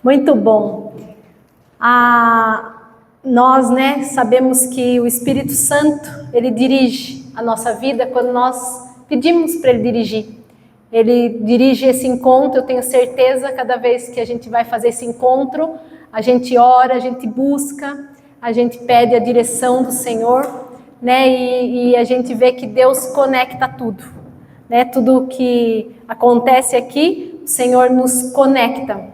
Muito bom. Nós, sabemos que o Espírito Santo, ele dirige a nossa vida quando nós pedimos para ele dirigir. Ele dirige esse encontro, eu tenho certeza, cada vez que a gente vai fazer esse encontro, a gente ora, a gente busca, a gente pede a direção do Senhor, e a gente vê que Deus conecta tudo, tudo que acontece aqui, o Senhor nos conecta.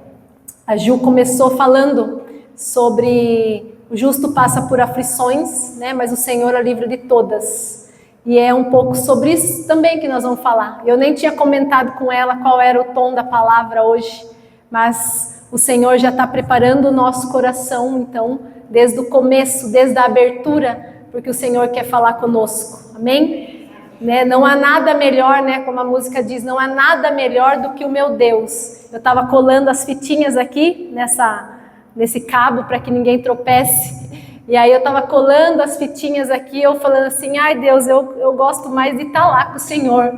A Ju começou falando sobre o justo passa por aflições, mas o Senhor a livra de todas. E é um pouco sobre isso também que nós vamos falar. Eu nem tinha comentado com ela qual era o tom da palavra hoje, mas o Senhor já está preparando o nosso coração, então, desde o começo, desde a abertura, porque o Senhor quer falar conosco. Amém? Não há nada melhor, como a música diz, não há nada melhor do que o meu Deus. Eu estava colando as fitinhas aqui nesse cabo para que ninguém tropece. E aí eu estava colando as fitinhas aqui, eu falando assim, ai Deus, eu gosto mais de estar lá com o Senhor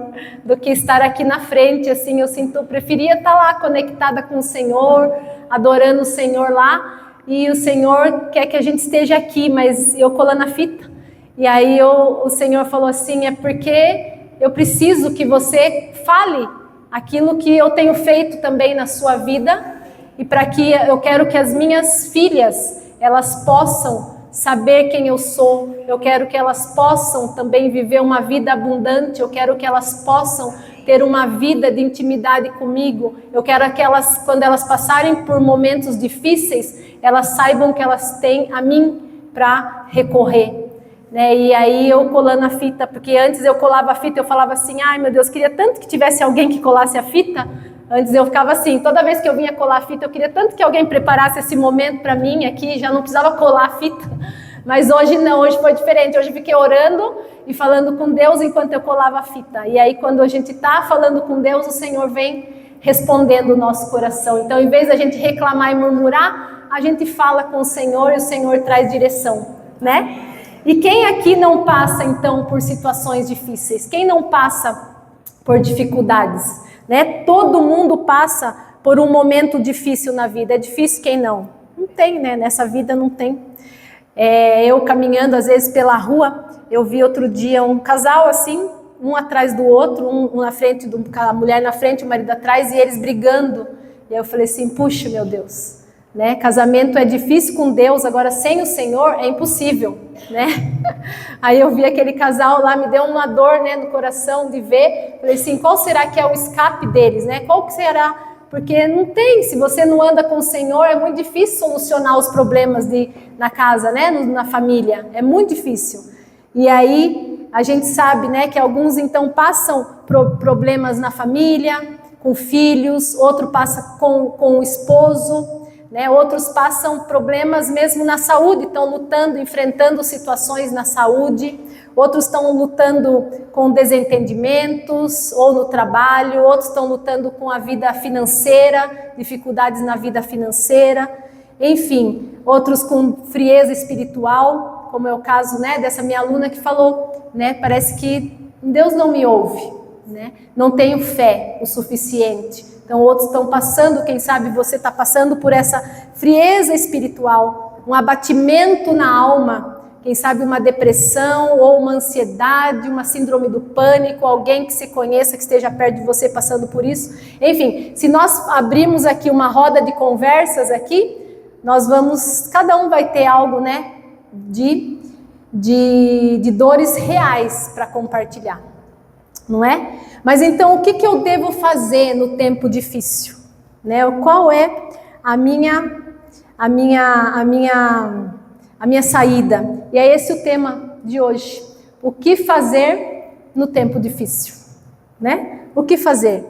do que estar aqui na frente, assim, eu preferia estar lá conectada com o Senhor, adorando o Senhor lá, e o Senhor quer que a gente esteja aqui, mas eu colando a fita, e aí o Senhor falou assim, é porque eu preciso que você fale aquilo que eu tenho feito também na sua vida, e para que eu quero que as minhas filhas, elas possam saber quem eu sou, eu quero que elas possam também viver uma vida abundante, eu quero que elas possam ter uma vida de intimidade comigo, eu quero que elas, quando elas passarem por momentos difíceis, elas saibam que elas têm a mim para recorrer. E aí eu colando a fita, porque antes eu colava a fita, eu falava assim, ai meu Deus, queria tanto que tivesse alguém que colasse a fita. Antes eu ficava assim, toda vez que eu vinha colar a fita, eu queria tanto que alguém preparasse esse momento para mim aqui, já não precisava colar a fita. Mas hoje não, hoje foi diferente, hoje eu fiquei orando e falando com Deus enquanto eu colava a fita. E aí quando a gente está falando com Deus, o Senhor vem respondendo o nosso coração. Então, em vez da gente reclamar e murmurar, a gente fala com o Senhor e o Senhor traz direção, E quem aqui não passa, então, por situações difíceis? Quem não passa por dificuldades? Todo mundo passa por um momento difícil na vida. É difícil quem não? Não tem, Nessa vida não tem. Eu caminhando, às vezes, pela rua, eu vi outro dia um casal assim, um atrás do outro, um na frente, a mulher na frente, o marido atrás, e eles brigando. E aí eu falei assim, puxa, meu Deus. Casamento é difícil com Deus, agora sem o Senhor é impossível, Aí eu vi aquele casal lá, me deu uma dor, no coração de ver, falei assim, qual será que é o escape deles, Qual que será? Porque não tem, se você não anda com o Senhor, é muito difícil solucionar os problemas na casa, na família, é muito difícil. E aí a gente sabe, que alguns então passam problemas na família, com filhos, outro passa com o esposo, outros passam problemas mesmo na saúde, estão lutando, enfrentando situações na saúde, outros estão lutando com desentendimentos ou no trabalho, outros estão lutando com a vida financeira, dificuldades na vida financeira, enfim, outros com frieza espiritual, como é o caso dessa minha aluna que falou, parece que Deus não me ouve, não tenho fé o suficiente. Então outros estão passando, quem sabe você está passando por essa frieza espiritual, um abatimento na alma, quem sabe uma depressão ou uma ansiedade, uma síndrome do pânico, alguém que se conheça, que esteja perto de você passando por isso. Enfim, se nós abrirmos aqui uma roda de conversas aqui, nós vamos, cada um vai ter algo, de dores reais para compartilhar. Não é? Mas então o que eu devo fazer no tempo difícil? Qual é a minha saída? E é esse o tema de hoje. O que fazer no tempo difícil? O que fazer?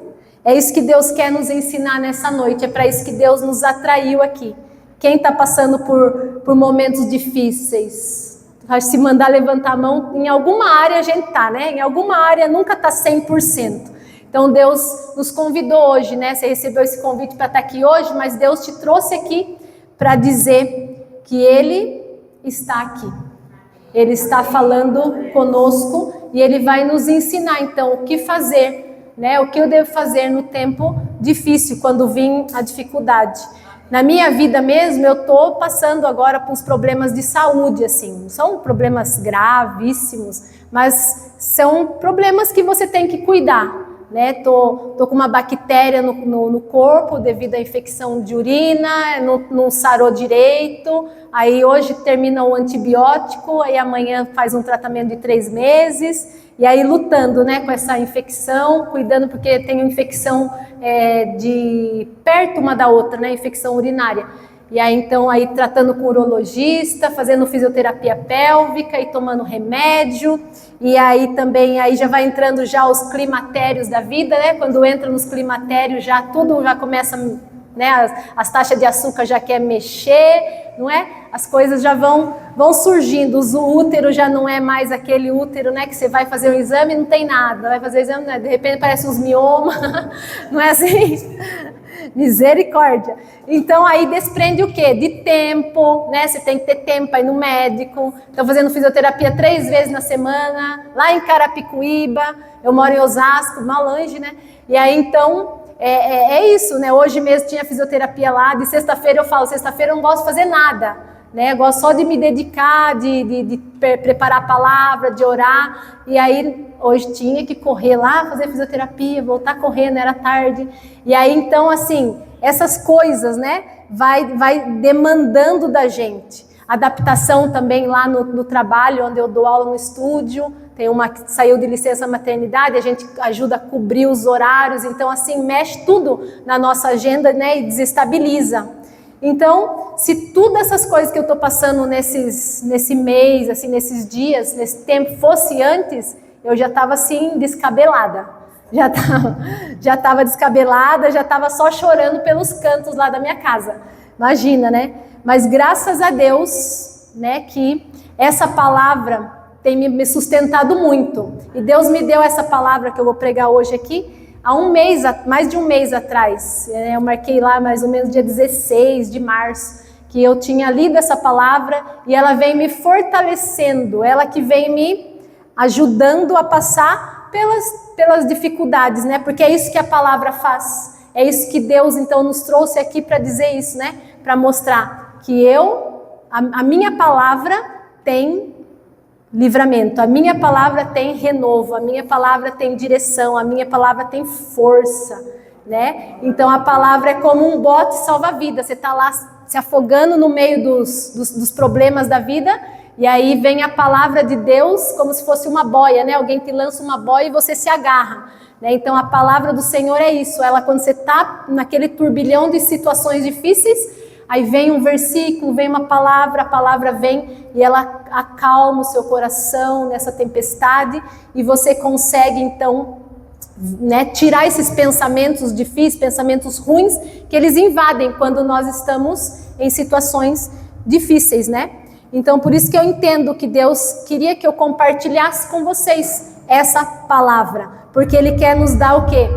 É isso que Deus quer nos ensinar nessa noite, é para isso que Deus nos atraiu aqui. Quem está passando por momentos difíceis? Se mandar levantar a mão, em alguma área a gente está, Em alguma área nunca está 100%. Então Deus nos convidou hoje, Você recebeu esse convite para estar aqui hoje, mas Deus te trouxe aqui para dizer que Ele está aqui. Ele está falando conosco e Ele vai nos ensinar, então, o que fazer, O que eu devo fazer no tempo difícil, quando vir a dificuldade. Na minha vida mesmo, eu tô passando agora por uns problemas de saúde, assim. Não são problemas gravíssimos, mas são problemas que você tem que cuidar, né? Tô com uma bactéria no corpo devido à infecção de urina, não sarou direito, aí hoje termina o antibiótico, aí amanhã faz um tratamento de 3 meses, e aí lutando, né, com essa infecção, cuidando porque tem infecção de perto uma da outra, né, infecção urinária. E aí então aí tratando com urologista, fazendo fisioterapia pélvica e tomando remédio. E aí também aí já vai entrando já os climatérios da vida, né? Quando entra nos climatérios já tudo já começa, né? As taxas de açúcar já quer mexer, não é? As coisas já vão surgindo. O útero já não é mais aquele útero, né? Que você vai fazer um exame e não tem nada. Vai fazer o exame, né? De repente parece uns miomas, não é assim? Misericórdia. Então aí desprende o quê? De tempo, né? Você tem que ter tempo para ir no médico. Estou fazendo fisioterapia 3 vezes na semana, lá em Carapicuíba. Eu moro em Osasco, mal longe, né? E aí então é isso, né? Hoje mesmo tinha fisioterapia lá. De sexta-feira eu falo, sexta-feira eu não gosto de fazer nada, né? Eu gosto só de me dedicar, de preparar a palavra, de orar. E aí hoje tinha que correr lá, fazer fisioterapia, voltar correndo, era tarde. E aí então assim, essas coisas, né, vai demandando da gente. Adaptação também lá no trabalho, onde eu dou aula no estúdio. Tem uma que saiu de licença maternidade, a gente ajuda a cobrir os horários. Então assim, mexe tudo na nossa agenda, né, e desestabiliza. Então, se tudo essas coisas que eu estou passando nesse mês, assim, nesses dias, nesse tempo, fosse antes, eu já estava assim, descabelada. Já estava descabelada, já estava só chorando pelos cantos lá da minha casa. Imagina, né? Mas graças a Deus, né, que essa palavra tem me sustentado muito. E Deus me deu essa palavra que eu vou pregar hoje aqui, há mais de um mês atrás. Eu marquei lá mais ou menos dia 16 de março, que eu tinha lido essa palavra e ela vem me fortalecendo, ela que vem me ajudando a passar pelas dificuldades, né? Porque é isso que a palavra faz. É isso que Deus então nos trouxe aqui para dizer isso, né? Para mostrar que a minha palavra tem livramento, a minha palavra tem renovo, a minha palavra tem direção, a minha palavra tem força, né? Então a palavra é como um bote salva-vida. Você está lá se afogando no meio dos problemas da vida, e aí vem a palavra de Deus como se fosse uma boia, né? Alguém te lança uma boia e você se agarra, né? Então a palavra do Senhor é isso. Ela, quando você está naquele turbilhão de situações difíceis, aí vem um versículo, vem uma palavra, a palavra vem e ela acalma o seu coração nessa tempestade, e você consegue então, né, tirar esses pensamentos difíceis, pensamentos ruins, que eles invadem quando nós estamos em situações difíceis, né? Então por isso que eu entendo que Deus queria que eu compartilhasse com vocês essa palavra, porque Ele quer nos dar o quê?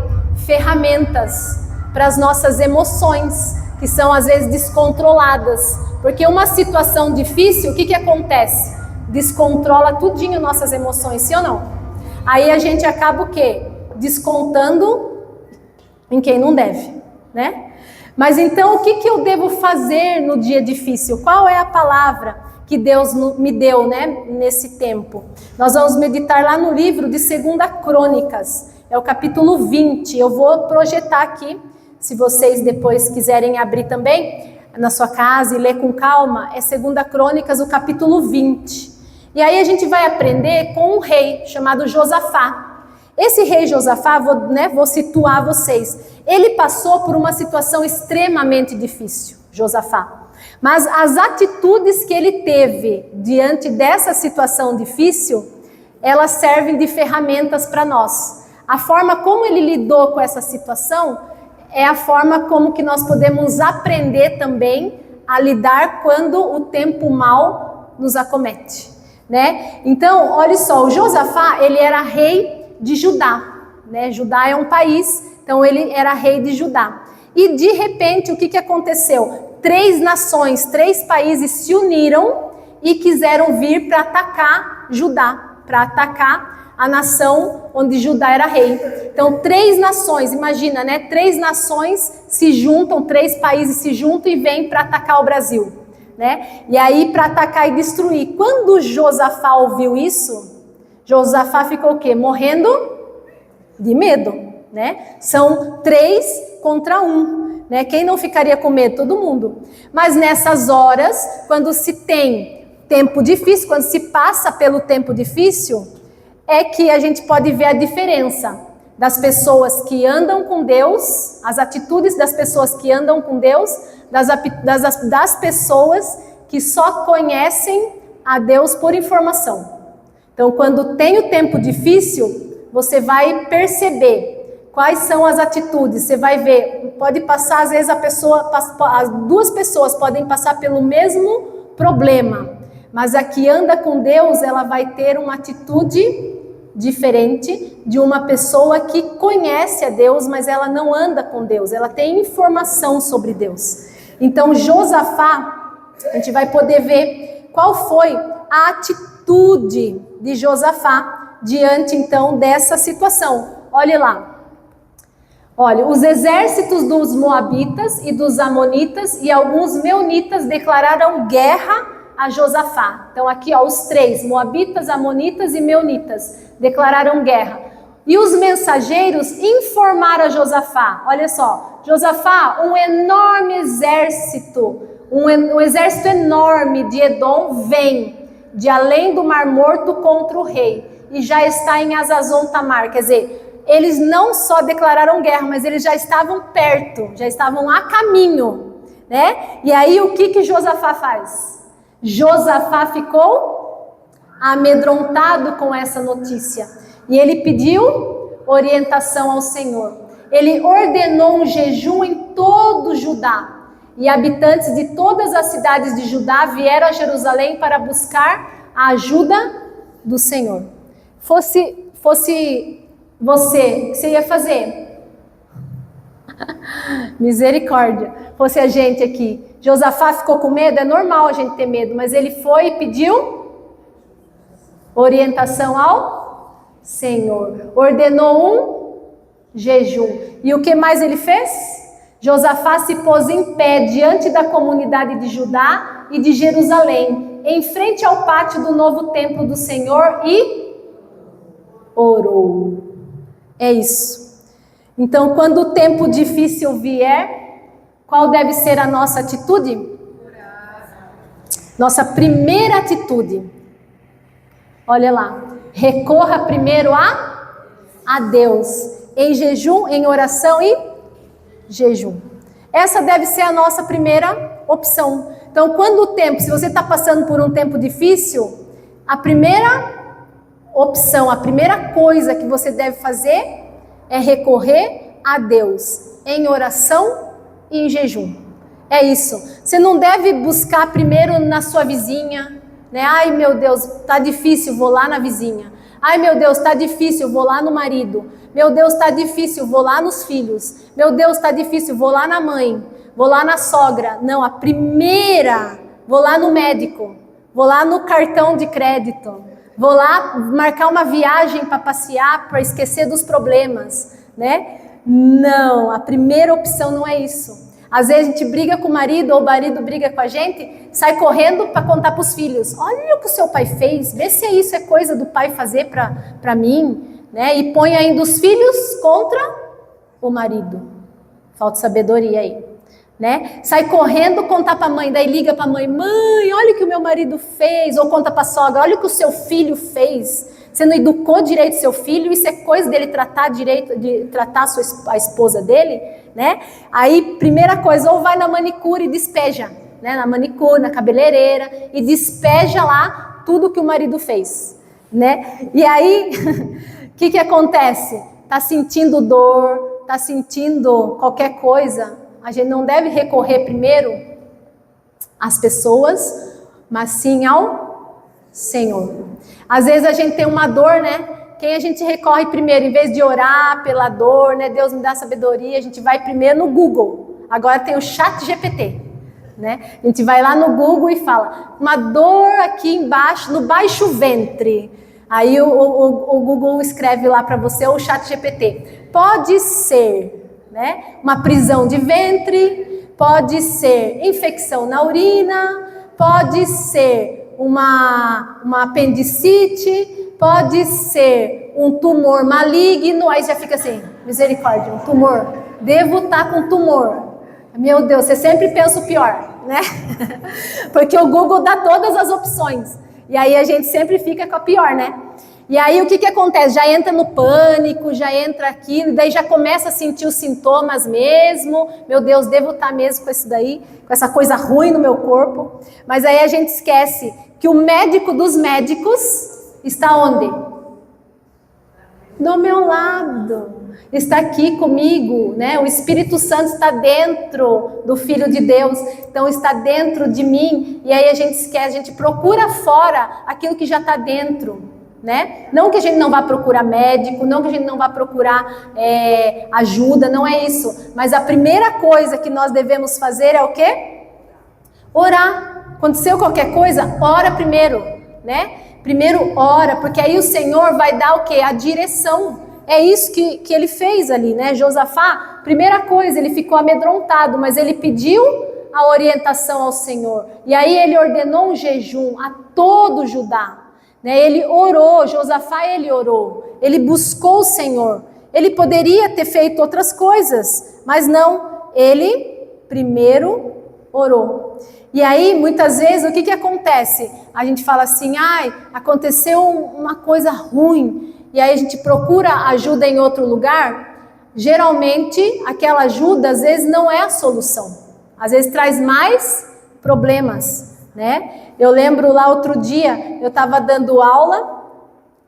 Ferramentas para as nossas emoções, que são às vezes descontroladas, porque uma situação difícil, o que acontece? Descontrola tudinho nossas emoções, sim ou não? Aí a gente acaba o quê? Descontando em quem não deve, né? Mas então o que eu devo fazer no dia difícil? Qual é a palavra que Deus me deu, né, nesse tempo? Nós vamos meditar lá no livro de 2 Crônicas, é o capítulo 20, eu vou projetar aqui. Se vocês depois quiserem abrir também na sua casa e ler com calma, é 2 Crônicas, o capítulo 20. E aí a gente vai aprender com um rei chamado Josafá. Esse rei Josafá, vou situar vocês. Ele passou por uma situação extremamente difícil, Josafá. Mas as atitudes que ele teve diante dessa situação difícil, elas servem de ferramentas para nós. A forma como ele lidou com essa situação é a forma como que nós podemos aprender também a lidar quando o tempo mal nos acomete, né? Então, olha só, o Josafá, ele era rei de Judá, né? Judá é um país, então ele era rei de Judá. E de repente, o que aconteceu? 3 nações, 3 países se uniram e quiseram vir para atacar Judá, para atacar a nação onde Judá era rei. Então, 3 nações, imagina, né? 3 nações se juntam, 3 países se juntam e vêm para atacar o Brasil, né? E aí, para atacar e destruir. Quando Josafá ouviu isso, Josafá ficou o quê? Morrendo de medo, né? São 3 contra 1, né? Quem não ficaria com medo? Todo mundo. Mas nessas horas, quando se tem tempo difícil, quando se passa pelo tempo difícil, é que a gente pode ver a diferença das pessoas que andam com Deus, as atitudes das pessoas que andam com Deus, das pessoas que só conhecem a Deus por informação. Então, quando tem o tempo difícil, você vai perceber quais são as atitudes. Você vai ver, pode passar, às vezes as 2 pessoas podem passar pelo mesmo problema, mas a que anda com Deus, ela vai ter uma atitude diferente de uma pessoa que conhece a Deus, mas ela não anda com Deus, ela tem informação sobre Deus. Então, Josafá, a gente vai poder ver qual foi a atitude de Josafá diante, então, dessa situação. Olhe lá. Olha, os exércitos dos Moabitas e dos Amonitas e alguns Meunitas declararam guerra a Josafá. Então aqui, ó, os 3, Moabitas, Amonitas e Meunitas, declararam guerra. E os mensageiros informaram a Josafá. Olha só, Josafá, um enorme exército, um exército enorme de Edom vem de além do Mar Morto contra o rei e já está em Hazazon Tamar. Quer dizer, eles não só declararam guerra, mas eles já estavam perto, já estavam a caminho, né? E aí o que Josafá faz? Josafá ficou amedrontado com essa notícia e ele pediu orientação ao Senhor. Ele ordenou um jejum em todo Judá e habitantes de todas as cidades de Judá vieram a Jerusalém para buscar a ajuda do Senhor. Fosse você, o que você ia fazer? Misericórdia. Fosse a gente aqui. Josafá ficou com medo, é normal a gente ter medo, mas ele foi e pediu orientação ao Senhor. Ordenou um jejum. E o que mais ele fez? Josafá se pôs em pé diante da comunidade de Judá e de Jerusalém, em frente ao pátio do novo templo do Senhor e orou. É isso. Então, quando o tempo difícil vier, qual deve ser a nossa atitude? Nossa primeira atitude. Olha lá. Recorra primeiro a Deus. Em jejum, em oração e jejum. Essa deve ser a nossa primeira opção. Então, quando o tempo, se você está passando por um tempo difícil, a primeira opção, a primeira coisa que você deve fazer é recorrer a Deus em oração e em jejum. É isso. Você não deve buscar primeiro na sua vizinha, né? Ai, meu Deus, tá difícil, vou lá na vizinha. Ai, meu Deus, tá difícil, vou lá no marido. Meu Deus, tá difícil, vou lá nos filhos. Meu Deus, tá difícil, vou lá na mãe. Vou lá na sogra. Não, a primeira, vou lá no médico. Vou lá no cartão de crédito. Vou lá marcar uma viagem para passear, para esquecer dos problemas, né? Não, a primeira opção não é isso. Às vezes a gente briga com o marido, ou o marido briga com a gente, sai correndo para contar para os filhos. Olha o que o seu pai fez, vê se isso é coisa do pai fazer para mim, né? E põe ainda os filhos contra o marido. Falta sabedoria aí, né? Sai correndo contar para a mãe, daí liga para a mãe, mãe, olha o que o meu marido fez, ou conta para a sogra, olha o que o seu filho fez. Você não educou direito seu filho, isso é coisa dele tratar direito, de tratar a esposa dele, né? Aí, primeira coisa, ou vai na manicure e despeja, né? Na manicure, na cabeleireira, e despeja lá tudo que o marido fez, né? E aí, o que acontece? Tá sentindo dor, tá sentindo qualquer coisa, a gente não deve recorrer primeiro às pessoas, mas sim ao Senhor. Às vezes a gente tem uma dor, né? Quem a gente recorre primeiro? Em vez de orar pela dor, né? Deus me dá sabedoria, a gente vai primeiro no Google. Agora tem o ChatGPT, né? A gente vai lá no Google e fala, uma dor aqui embaixo, no baixo ventre. Aí o Google escreve lá para você, ou o ChatGPT. Pode ser, né, uma prisão de ventre, pode ser infecção na urina, pode ser uma apendicite, pode ser um tumor maligno. Aí já fica assim, misericórdia, um tumor. Devo estar com tumor. Meu Deus, você sempre pensa o pior, né? Porque o Google dá todas as opções. E aí a gente sempre fica com a pior, né? E aí o que acontece? Já entra no pânico, já entra aqui, daí já começa a sentir os sintomas mesmo. Meu Deus, devo estar mesmo com isso daí, com essa coisa ruim no meu corpo. Mas aí a gente esquece que o médico dos médicos está onde? Do meu lado. Está aqui comigo, né? O Espírito Santo está dentro do Filho de Deus, então está dentro de mim. E aí a gente esquece, a gente procura fora aquilo que já está dentro, né? Não que a gente não vá procurar médico, não que a gente não vá procurar ajuda, não é isso. Mas a primeira coisa que nós devemos fazer é o quê? Orar. Aconteceu qualquer coisa, ora primeiro, né? Primeiro ora, porque aí o Senhor vai dar o quê? A direção. É isso que ele fez ali, né? Josafá, primeira coisa, ele ficou amedrontado, mas ele pediu a orientação ao Senhor. E aí ele ordenou um jejum a todo Judá, né? Ele orou, Josafá ele orou, ele buscou o Senhor. Ele poderia ter feito outras coisas, mas não, ele primeiro orou. E aí, muitas vezes, o que acontece? A gente fala assim, aconteceu uma coisa ruim, e aí a gente procura ajuda em outro lugar. Geralmente, aquela ajuda, às vezes, não é a solução. Às vezes, traz mais problemas, né? Eu lembro lá outro dia, eu estava dando aula,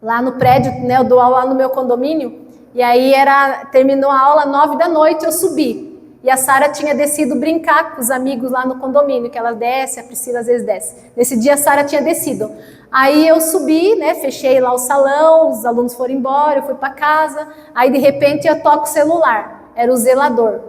lá no prédio, né? Eu dou aula lá no meu condomínio, e aí terminou a aula 9 da noite, eu subi. E a Sara tinha descido brincar com os amigos lá no condomínio, que ela desce, a Priscila às vezes desce. Nesse dia a Sara tinha descido. Aí eu subi, né, fechei lá o salão, os alunos foram embora, eu fui para casa. Aí de repente eu toco o celular, era o zelador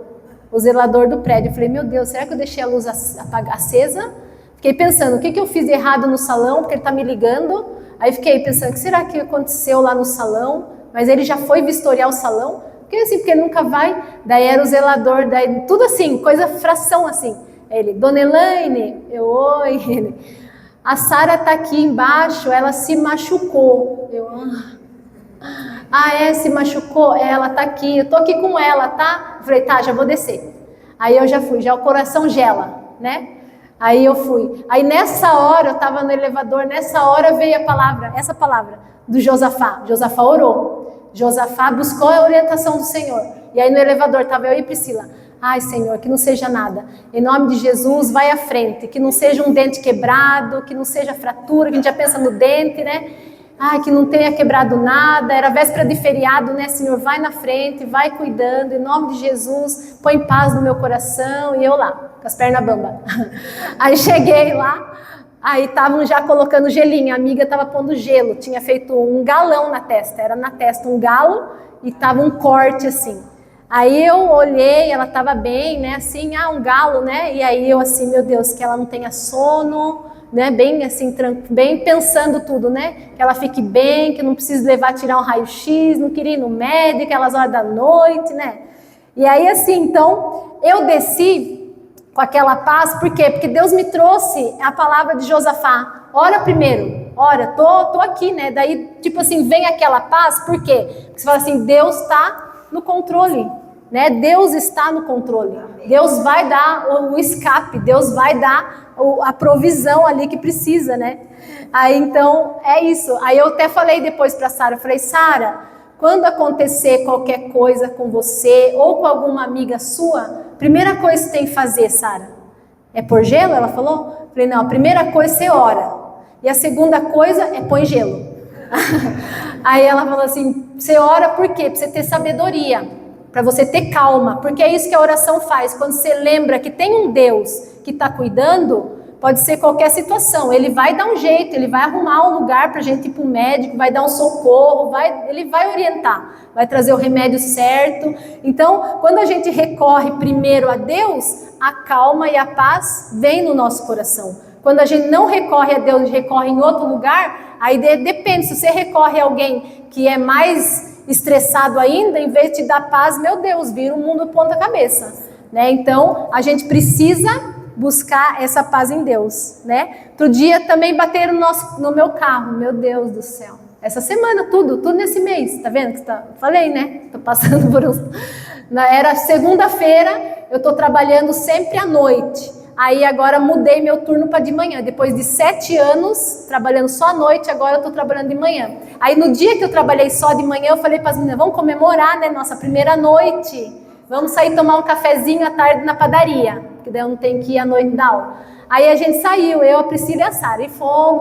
do prédio. Eu falei, meu Deus, será que eu deixei a luz acesa? Fiquei pensando, o que eu fiz de errado no salão, porque ele está me ligando. Aí fiquei pensando, o que será que aconteceu lá no salão? Mas ele já foi vistoriar o salão? Porque nunca vai, daí era o zelador, daí tudo assim, coisa fração assim. Ele, Dona Elaine, oi, ele, a Sara tá aqui embaixo, ela se machucou. Eu, se machucou? Ela tá aqui, eu tô aqui com ela, tá? Eu falei, tá, já vou descer. Aí eu já fui, já o coração gela, né? Aí eu fui. Aí nessa hora, eu tava no elevador, nessa hora veio essa palavra do Josafá. Josafá orou. Josafá buscou a orientação do Senhor. E aí no elevador estava eu e Priscila. Ai, Senhor, que não seja nada. Em nome de Jesus, vai à frente. Que não seja um dente quebrado, que não seja fratura, que a gente já pensa no dente, né? Ai, que não tenha quebrado nada. Era véspera de feriado, né, Senhor? Vai na frente, vai cuidando. Em nome de Jesus, põe paz no meu coração. E eu lá, com as pernas bambas. Aí cheguei lá. Aí estavam já colocando gelinho, a amiga estava pondo gelo, tinha feito um galão na testa, era na testa um galo e estava um corte assim. Aí eu olhei, ela estava bem, né, assim, um galo, né, e aí eu assim, meu Deus, que ela não tenha sono, né, bem assim, bem pensando tudo, né, que ela fique bem, que não precise levar, tirar um raio-x, não queria ir no médico, aquelas horas da noite, né. E aí assim, então, eu desci com aquela paz, por quê? Porque Deus me trouxe a palavra de Josafá. Ora primeiro, ora, tô aqui, né? Daí, tipo assim, vem aquela paz, por quê? Porque você fala assim, Deus está no controle, né? Deus está no controle. Deus vai dar o escape, Deus vai dar a provisão ali que precisa, né? Aí, então, é isso. Aí eu até falei depois para Sara, eu falei, Sara, quando acontecer qualquer coisa com você ou com alguma amiga sua, primeira coisa que você tem que fazer, Sara, é pôr gelo? Ela falou? Eu falei, não, a primeira coisa você ora. E a segunda coisa é põe gelo. Aí ela falou assim, você ora por quê? Para você ter sabedoria, para você ter calma, porque é isso que a oração faz. Quando você lembra que tem um Deus que está cuidando, pode ser qualquer situação, ele vai dar um jeito, ele vai arrumar um lugar para a gente ir para o médico, vai dar um socorro, ele vai orientar, vai trazer o remédio certo. Então, quando a gente recorre primeiro a Deus, a calma e a paz vem no nosso coração. Quando a gente não recorre a Deus, recorre em outro lugar, Aí depende, se você recorre a alguém que é mais estressado ainda, em vez de te dar paz, meu Deus, vira um mundo ponta cabeça, né? Então, a gente precisa buscar essa paz em Deus, né? Outro dia também bateram no meu carro, meu Deus do céu. Essa semana, tudo nesse mês, tá vendo? Falei, né? Tô passando por uns... Era segunda-feira, eu tô trabalhando sempre à noite. Aí agora mudei meu turno para de manhã. Depois de 7 anos trabalhando só à noite, agora eu tô trabalhando de manhã. Aí no dia que eu trabalhei só de manhã, eu falei para as meninas, vamos comemorar, né? Nossa primeira noite. Vamos sair tomar um cafezinho à tarde na padaria, porque daí eu não tenho que ir à noite da aula. Aí a gente saiu, eu, a Priscila e a Sara, e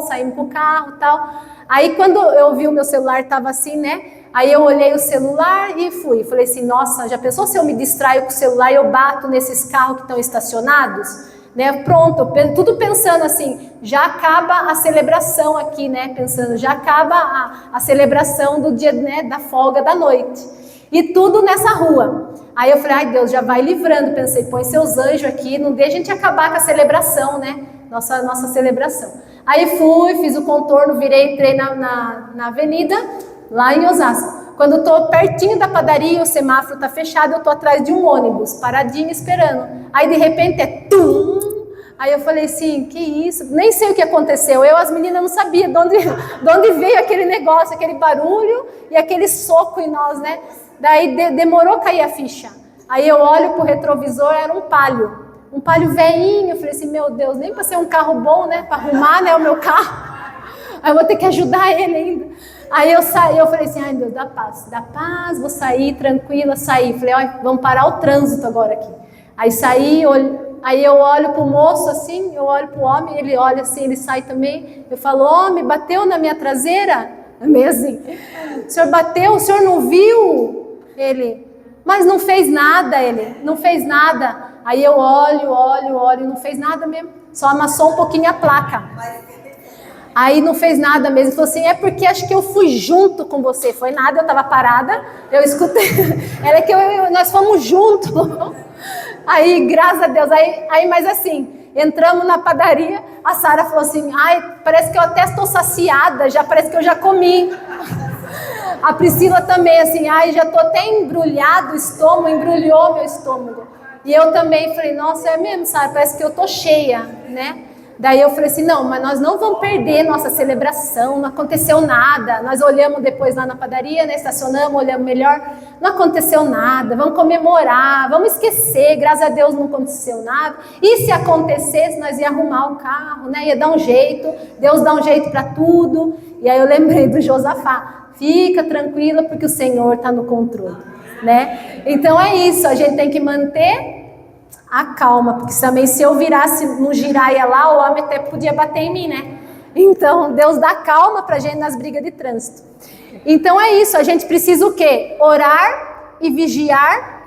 saímos com o carro e tal. Aí quando eu vi o meu celular, estava assim, né? Aí eu olhei o celular e fui. Falei assim, nossa, já pensou se eu me distraio com o celular e eu bato nesses carros que estão estacionados? Né? Pronto, tudo pensando assim, já acaba a celebração aqui, né? Pensando, já acaba a celebração do dia, né? Da folga da noite. E tudo nessa rua. Aí eu falei, ai Deus, já vai livrando. Pensei, põe seus anjos aqui, não deixa a gente acabar com a celebração, né? Nossa celebração. Aí fui, fiz o contorno, entrei na avenida, lá em Osasco. Quando eu tô pertinho da padaria, o semáforo tá fechado, eu tô atrás de um ônibus, paradinho esperando. Aí de repente é tum! Aí eu falei assim, que isso? Nem sei o que aconteceu. As meninas não sabiam de onde veio aquele negócio, aquele barulho e aquele soco em nós, né? Daí demorou a cair a ficha. Aí eu olho pro retrovisor, era um palio velhinho. Eu falei assim, meu Deus, nem para ser um carro bom, né? Para arrumar, né, o meu carro. Aí eu vou ter que ajudar ele ainda. Aí eu saí, eu falei assim, ai Deus, dá paz, vou sair tranquila, saí. Falei, olha, vamos parar o trânsito agora aqui. Aí saí, aí eu olho pro moço assim, eu olho pro homem, ele olha assim, ele sai também. Eu falo, homem, bateu na minha traseira? É meio assim, o senhor bateu, o senhor não viu? Ele, mas não fez nada, não fez nada. Aí eu olho, não fez nada mesmo, só amassou um pouquinho a placa. Aí não fez nada mesmo, falou assim, é porque acho que eu fui junto com você. Foi nada, eu tava parada, eu escutei, ela é que nós fomos juntos. Aí, graças a Deus, mas assim, entramos na padaria, a Sara falou assim, ai, parece que eu até estou saciada, parece que eu já comi. A Priscila também, assim, ai, já tô até embrulhado o estômago, embrulhou meu estômago. E eu também falei, nossa, é mesmo, Sara, parece que eu tô cheia, né? Daí eu falei assim, não, mas nós não vamos perder nossa celebração, não aconteceu nada. Nós olhamos depois lá na padaria, né, estacionamos, olhamos melhor, não aconteceu nada, vamos comemorar, vamos esquecer, graças a Deus não aconteceu nada. E se acontecesse, nós ia arrumar o carro, né, ia dar um jeito, Deus dá um jeito para tudo. E aí eu lembrei do Josafá, fica tranquila porque o Senhor está no controle, né? Então é isso, a gente tem que manter a calma, porque também se eu virasse no giraia lá, o homem até podia bater em mim, né? Então, Deus dá calma pra gente nas brigas de trânsito. Então é isso, a gente precisa o quê? Orar e vigiar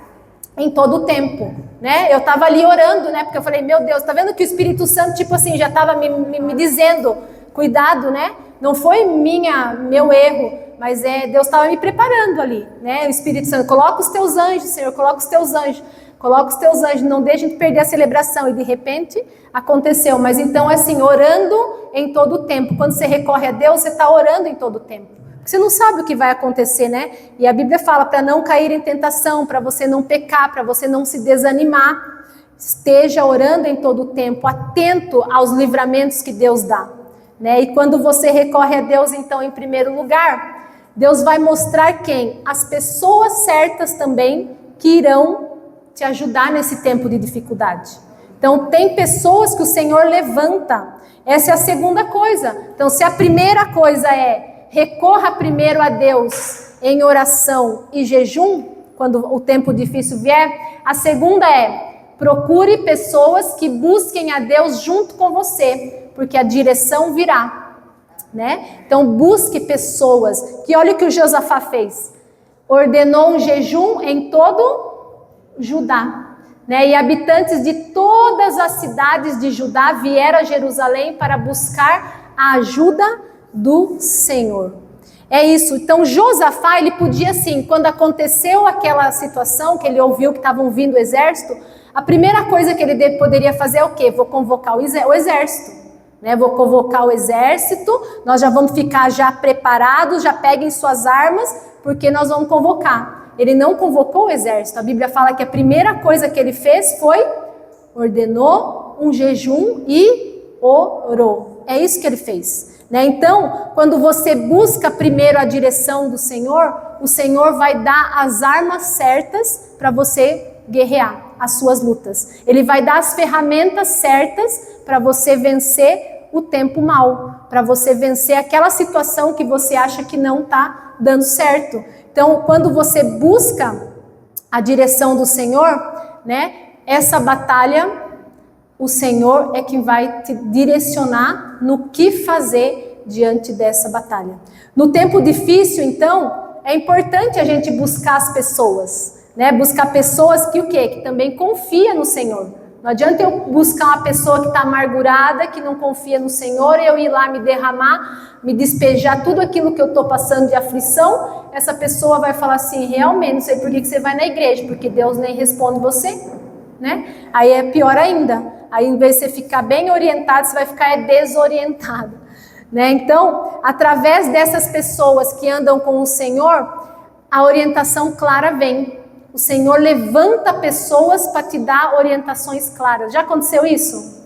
em todo o tempo, né? Eu tava ali orando, né? Porque eu falei, meu Deus, tá vendo que o Espírito Santo, tipo assim, já tava me dizendo, cuidado, né? Não foi meu erro, mas Deus estava me preparando ali, né? O Espírito Santo, coloca os teus anjos, Senhor, coloca os teus anjos. Coloca os teus anjos, não deixa de perder a celebração. E de repente aconteceu. Mas então assim, orando em todo o tempo. Quando você recorre a Deus, você está orando em todo o tempo. Porque você não sabe o que vai acontecer, né? E a Bíblia fala para não cair em tentação, para você não pecar, para você não se desanimar. Esteja orando em todo o tempo, atento aos livramentos que Deus dá, né? E quando você recorre a Deus, então, em primeiro lugar, Deus vai mostrar quem? As pessoas certas também que irão te ajudar nesse tempo de dificuldade. Então, tem pessoas que o Senhor levanta. Essa é a segunda coisa. Então, se a primeira coisa é recorra primeiro a Deus em oração e jejum, quando o tempo difícil vier, a segunda é procure pessoas que busquem a Deus junto com você, porque a direção virá, né? Então, busque pessoas que, olha o que o Josafá fez. Ordenou um jejum em todo Judá, né? E habitantes de todas as cidades de Judá vieram a Jerusalém para buscar a ajuda do Senhor. É isso. Então Josafá, ele podia assim, quando aconteceu aquela situação que ele ouviu que estavam vindo o exército, a primeira coisa que ele poderia fazer é o quê? Vou convocar o exército, né? Vou convocar o exército, nós já vamos ficar já preparados, já peguem suas armas, porque nós vamos convocar. Ele não convocou o exército. A Bíblia fala que a primeira coisa que ele fez foi ordenou um jejum e orou. É isso que ele fez, né? Então, quando você busca primeiro a direção do Senhor, o Senhor vai dar as armas certas para você guerrear as suas lutas. Ele vai dar as ferramentas certas para você vencer o tempo mal, para você vencer aquela situação que você acha que não está dando certo. Então, quando você busca a direção do Senhor, né, essa batalha, o Senhor é quem vai te direcionar no que fazer diante dessa batalha. No tempo difícil, então, é importante a gente buscar as pessoas, né? Buscar pessoas que o quê? Que também confia no Senhor. Não adianta eu buscar uma pessoa que está amargurada, que não confia no Senhor, e eu ir lá me derramar, me despejar tudo aquilo que eu estou passando de aflição. Essa pessoa vai falar assim, realmente, não sei por que você vai na igreja, porque Deus nem responde você, né? Aí é pior ainda. Aí, em vez de você ficar bem orientado, você vai ficar desorientado, né? Então, através dessas pessoas que andam com o Senhor, a orientação clara vem. O Senhor levanta pessoas para te dar orientações claras. Já aconteceu isso?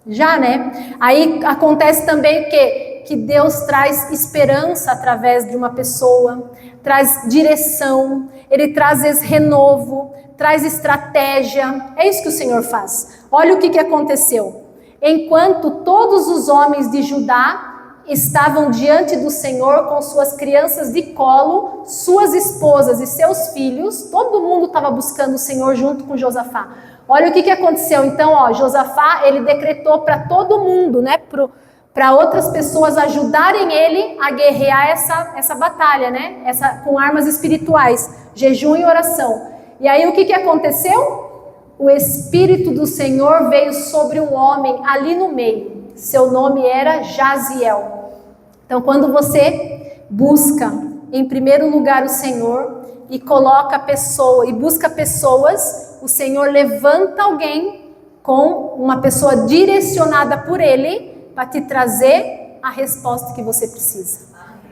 Já, né? Aí acontece também o quê? Que Deus traz esperança através de uma pessoa, traz direção, Ele traz renovo, traz estratégia. É isso que o Senhor faz. Olha o que aconteceu. Enquanto todos os homens de Judá estavam diante do Senhor com suas crianças de colo, suas esposas e seus filhos, todo mundo estava buscando o Senhor junto com Josafá. Olha o que aconteceu. Então, Josafá, ele decretou para todo mundo, né, para outras pessoas ajudarem ele a guerrear essa batalha, né, com armas espirituais, jejum e oração. E aí o que aconteceu? O Espírito do Senhor veio sobre um homem ali no meio. Seu nome era Jaziel. Então, quando você busca em primeiro lugar o Senhor e coloca a pessoa e busca pessoas, o Senhor levanta alguém com uma pessoa direcionada por Ele para te trazer a resposta que você precisa.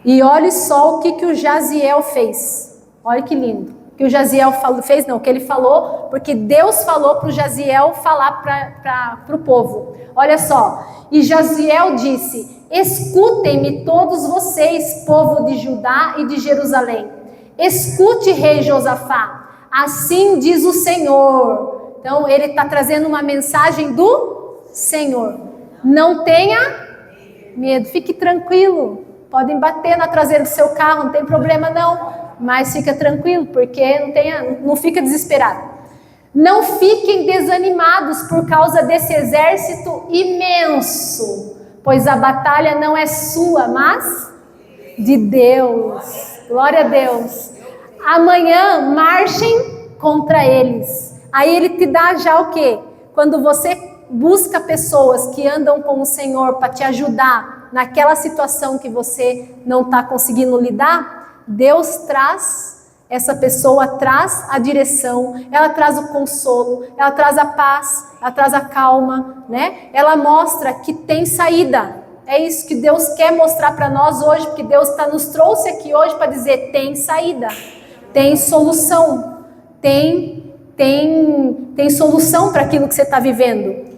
E olhe só o que o Jaziel fez. Olha que lindo. O que o Jaziel fez, não, o que ele falou, porque Deus falou para o Jaziel falar para o povo. Olha só, e Jaziel disse, escutem-me todos vocês, povo de Judá e de Jerusalém. Escute, rei Josafá, assim diz o Senhor. Então ele está trazendo uma mensagem do Senhor. Não tenha medo, fique tranquilo. Podem bater na traseira do seu carro, não tem problema não. Mas fica tranquilo, porque não fica desesperado. Não fiquem desanimados por causa desse exército imenso, pois a batalha não é sua, mas de Deus. Glória a Deus. Amanhã marchem contra eles. Aí ele te dá já o quê? Quando você busca pessoas que andam com o Senhor para te ajudar naquela situação que você não está conseguindo lidar, Deus traz, essa pessoa traz a direção, ela traz o consolo, ela traz a paz, ela traz a calma, né? Ela mostra que tem saída. É isso que Deus quer mostrar para nós hoje, porque Deus nos trouxe aqui hoje para dizer, tem saída, tem solução, tem solução para aquilo que você está vivendo,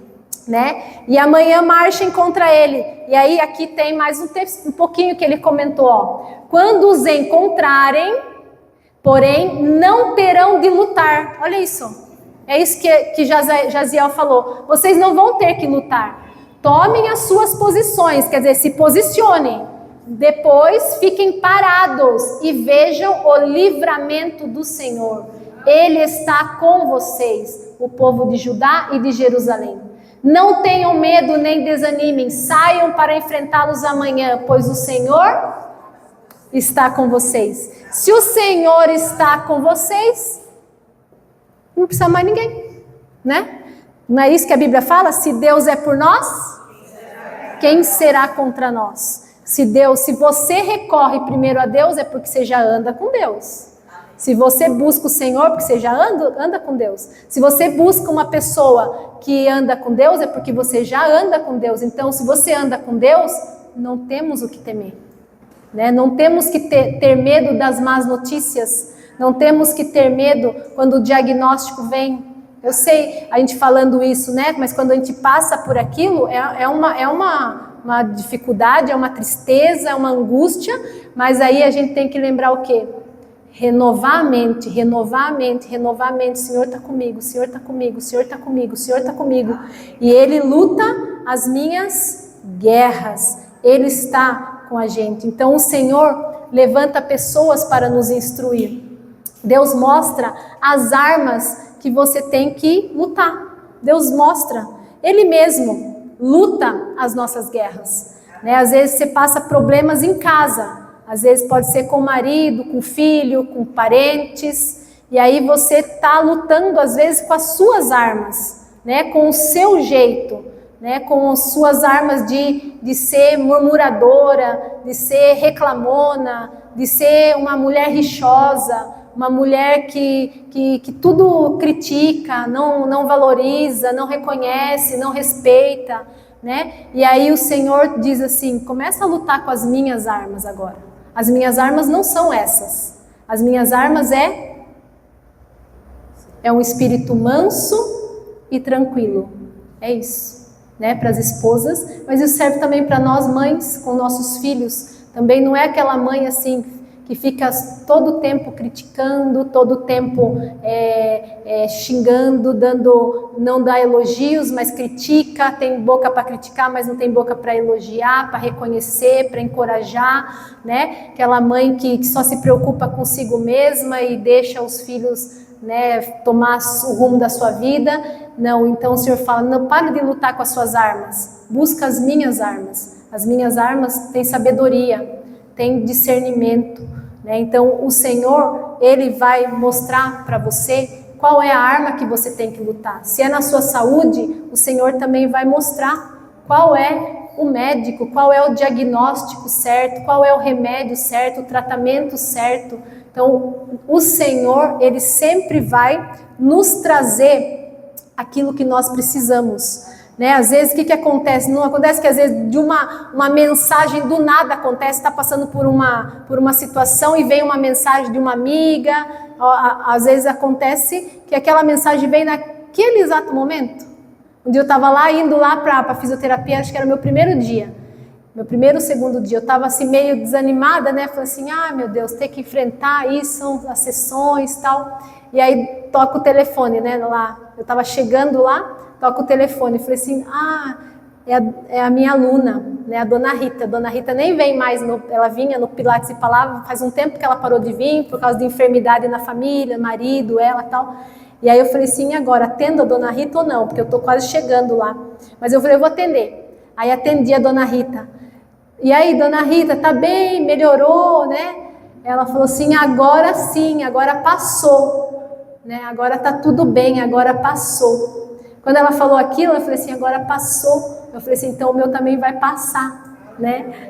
né? E amanhã marchem contra ele. E aí aqui tem mais um pouquinho que ele comentou, quando os encontrarem, porém não terão de lutar. Olha isso. É isso que Jaziel falou. Vocês não vão ter que lutar. Tomem as suas posições, quer dizer, se posicionem. Depois fiquem parados e vejam o livramento do Senhor. Ele está com vocês, o povo de Judá e de Jerusalém. Não tenham medo nem desanimem, saiam para enfrentá-los amanhã, pois o Senhor está com vocês. Se o Senhor está com vocês, não precisa mais ninguém, né? Não é isso que a Bíblia fala? Se Deus é por nós, quem será contra nós? Se você recorre primeiro a Deus, é porque você já anda com Deus. Se você busca o Senhor, porque você já anda com Deus. Se você busca uma pessoa que anda com Deus, é porque você já anda com Deus. Então, se você anda com Deus, não temos o que temer. Né? Não temos que ter medo das más notícias. Não temos que ter medo quando o diagnóstico vem. Eu sei, a gente falando isso, né? Mas quando a gente passa por aquilo, é uma dificuldade, é uma tristeza, é uma angústia. Mas aí a gente tem que lembrar o quê? Renovar a mente, renovar a mente, renovar a mente. O Senhor está comigo, o Senhor está comigo, o Senhor está comigo, o Senhor está comigo. E Ele luta as minhas guerras. Ele está com a gente. Então o Senhor levanta pessoas para nos instruir. Deus mostra as armas que você tem que lutar. Deus mostra. Ele mesmo luta as nossas guerras. Né? Às vezes você passa problemas em casa. Às vezes pode ser com o marido, com o filho, com parentes. E aí você está lutando, às vezes, com as suas armas, né? Com o seu jeito, né? Com as suas armas de ser murmuradora, de ser reclamona, de ser uma mulher rixosa, uma mulher que tudo critica, não valoriza, não reconhece, não respeita, né? E aí o Senhor diz assim, começa a lutar com as minhas armas agora. As minhas armas não são essas. As minhas armas é um espírito manso e tranquilo. É isso, né? Para as esposas, mas isso serve também para nós mães com nossos filhos. Também não é aquela mãe assim que fica todo o tempo criticando, todo o tempo xingando, não dá elogios, mas critica, tem boca para criticar, mas não tem boca para elogiar, para reconhecer, para encorajar, né? Aquela mãe que só se preocupa consigo mesma e deixa os filhos, né, tomar o rumo da sua vida. Não, então o Senhor fala, não, pare de lutar com as suas armas, busca as minhas armas. As minhas armas têm sabedoria, têm discernimento, né? Então o Senhor, Ele vai mostrar para você qual é a arma que você tem que lutar. Se é na sua saúde, o Senhor também vai mostrar qual é o médico, qual é o diagnóstico certo, qual é o remédio certo, o tratamento certo. Então o Senhor, Ele sempre vai nos trazer aquilo que nós precisamos. Né? Às vezes, o que acontece? Não acontece que às vezes de uma mensagem do nada acontece, está passando por uma situação e vem uma mensagem de uma amiga. Às vezes acontece que aquela mensagem vem naquele exato momento. Um dia eu estava lá, indo lá para a fisioterapia, acho que era o meu primeiro dia. Meu primeiro, segundo dia, eu estava assim meio desanimada, né? Falei assim, meu Deus, ter que enfrentar isso, as sessões e tal. E aí toca o telefone, né? Lá, eu estava chegando lá, toca o telefone, falei assim, é a minha aluna, né, a Dona Rita. A Dona Rita nem vem mais, ela vinha no Pilates e Palavra, faz um tempo que ela parou de vir, por causa de enfermidade na família, marido, ela e tal. E aí eu falei assim, agora, atendo a Dona Rita ou não? Porque eu tô quase chegando lá. Mas eu falei, eu vou atender. Aí atendi a Dona Rita. E aí, Dona Rita, tá bem? Melhorou, né? Ela falou assim, agora sim, agora passou. Né? Agora tá tudo bem, agora passou. Quando ela falou aquilo, eu falei assim, agora passou. Eu falei assim, então o meu também vai passar, né?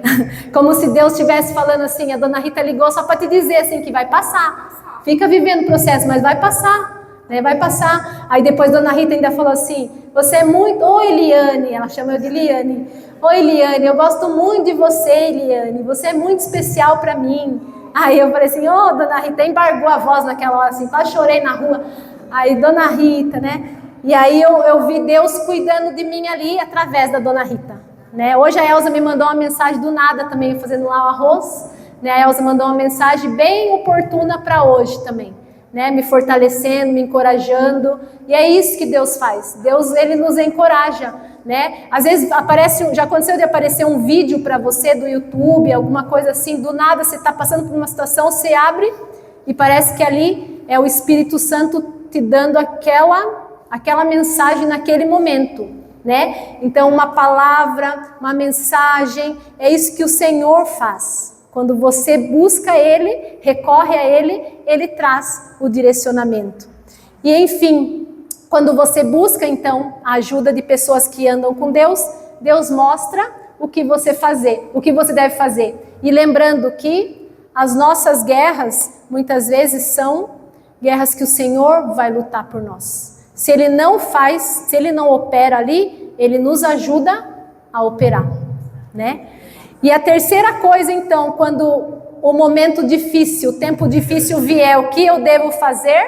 Como se Deus estivesse falando assim, a Dona Rita ligou só para te dizer assim, que vai passar. Fica vivendo o processo, mas vai passar, né? Vai passar. Aí depois Dona Rita ainda falou assim, você é muito... Oi, Eliane, ela chama eu de Eliane. Oi, Eliane, eu gosto muito de você, Eliane. Você é muito especial para mim. Aí eu falei assim, Dona Rita, embargou a voz naquela hora assim, quase chorei na rua. Aí, Dona Rita, né? E aí eu vi Deus cuidando de mim ali através da Dona Rita, né? Hoje a Elza me mandou uma mensagem do nada também, fazendo lá o arroz, né? A Elza mandou uma mensagem bem oportuna para hoje também, né? Me fortalecendo, me encorajando. E é isso que Deus faz. Deus, Ele nos encoraja, né? Às vezes já aconteceu de aparecer um vídeo para você do YouTube, alguma coisa assim, do nada você está passando por uma situação, você abre e parece que ali é o Espírito Santo te dando aquela mensagem naquele momento, né? Então uma palavra, uma mensagem, é isso que o Senhor faz. Quando você busca Ele, recorre a Ele, Ele traz o direcionamento. E enfim, quando você busca então a ajuda de pessoas que andam com Deus, Deus mostra o que você deve fazer. E lembrando que as nossas guerras, muitas vezes, são guerras que o Senhor vai lutar por nós. Se Ele não faz, se Ele não opera ali, Ele nos ajuda a operar, né? E a terceira coisa, então, quando o momento difícil, o tempo difícil vier, o que eu devo fazer?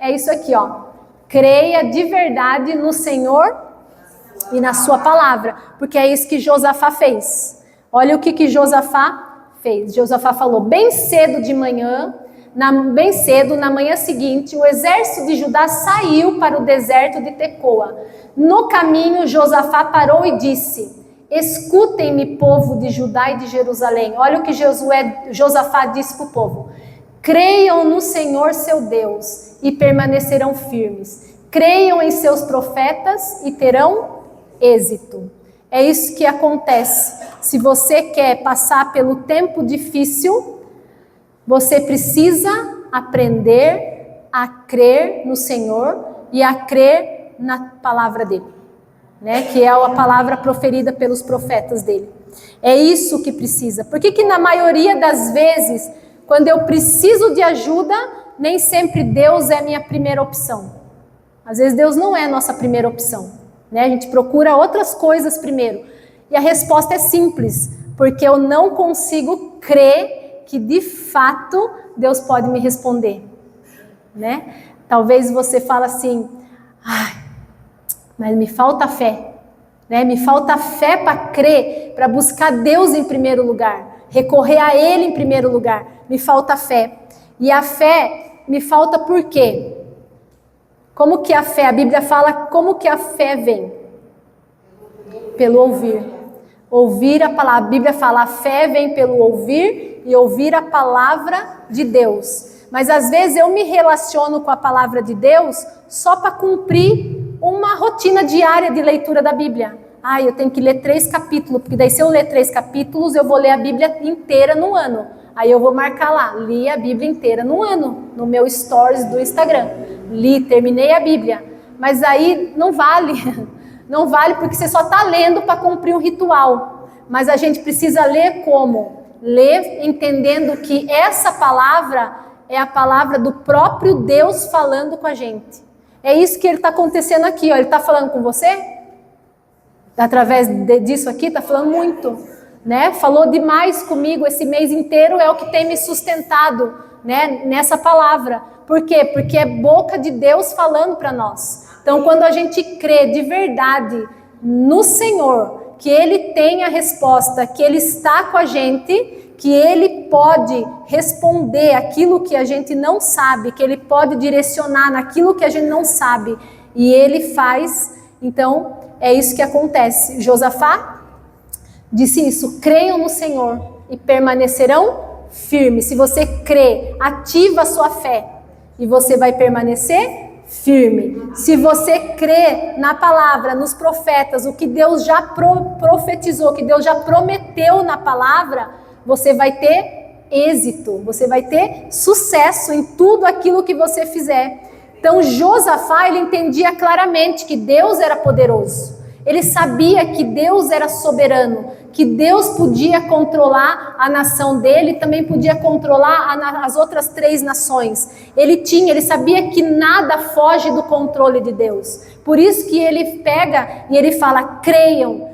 É isso aqui, ó. Creia de verdade no Senhor e na sua palavra, porque é isso que Josafá fez. Olha o que Josafá fez. Josafá falou: bem cedo de manhã, bem cedo, na manhã seguinte, o exército de Judá saiu para o deserto de Tecoa. No caminho, Josafá parou e disse: escutem-me, povo de Judá e de Jerusalém. Olha o que Josafá disse para o povo: creiam no Senhor seu Deus e permanecerão firmes. Creiam em seus profetas e terão êxito. É isso que acontece. Se você quer passar pelo tempo difícil, você precisa aprender a crer no Senhor e a crer na palavra dele, né? Que é a palavra proferida pelos profetas dele. É isso que precisa. Por que na maioria das vezes, quando eu preciso de ajuda, nem sempre Deus é a minha primeira opção? Às vezes Deus não é a nossa primeira opção, né? A gente procura outras coisas primeiro. E a resposta é simples: porque eu não consigo crer que de fato Deus pode me responder, né? Talvez você fale assim: mas me falta fé, né? Me falta fé para crer, para buscar Deus em primeiro lugar, recorrer a Ele em primeiro lugar. Me falta fé. E a fé me falta por quê? Como que a fé, a Bíblia fala como que a fé vem? Pelo ouvir. Ouvir a palavra. A Bíblia fala: a fé vem pelo ouvir e ouvir a palavra de Deus. Mas às vezes eu me relaciono com a palavra de Deus só para cumprir uma rotina diária de leitura da Bíblia. Eu tenho que ler 3 capítulos, porque daí se eu ler 3 capítulos, eu vou ler a Bíblia inteira no ano. Aí eu vou marcar lá: li a Bíblia inteira no ano, no meu stories do Instagram. Terminei a Bíblia. Mas aí não vale. Não vale, porque você só está lendo para cumprir um ritual. Mas a gente precisa ler como? Ler entendendo que essa palavra é a palavra do próprio Deus falando com a gente. É isso que ele está acontecendo aqui, ó. Ele está falando com você? Através disso aqui, está falando muito, né? Falou demais comigo esse mês inteiro, é o que tem me sustentado, né? Nessa palavra. Por quê? Porque é boca de Deus falando para nós. Então, quando a gente crê de verdade no Senhor, que Ele tem a resposta, que Ele está com a gente, que Ele pode responder aquilo que a gente não sabe, que Ele pode direcionar naquilo que a gente não sabe, e Ele faz, então é isso que acontece. Josafá disse isso: creiam no Senhor e permanecerão firmes. Se você crê, ativa a sua fé e você vai permanecer firme. Se você crê na palavra, nos profetas, o que Deus já profetizou, que Deus já prometeu na palavra, você vai ter êxito, você vai ter sucesso em tudo aquilo que você fizer. Então Josafá, ele entendia claramente que Deus era poderoso. Ele sabia que Deus era soberano, que Deus podia controlar a nação dele, também podia controlar as outras 3 nações. Ele sabia que nada foge do controle de Deus. Por isso que ele pega e ele fala: creiam,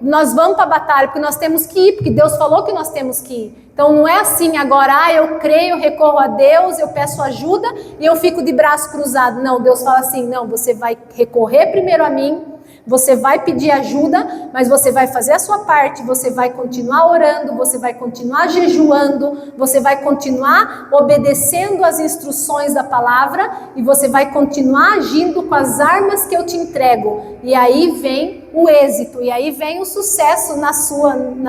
nós vamos para a batalha, porque nós temos que ir, porque Deus falou que nós temos que ir. Então não é assim agora: eu creio, recorro a Deus, eu peço ajuda e eu fico de braço cruzado. Não, Deus fala assim: não, você vai recorrer primeiro a mim, você vai pedir ajuda, mas você vai fazer a sua parte, você vai continuar orando, você vai continuar jejuando, você vai continuar obedecendo às instruções da palavra e você vai continuar agindo com as armas que eu te entrego. E aí vem o êxito, e aí vem o sucesso na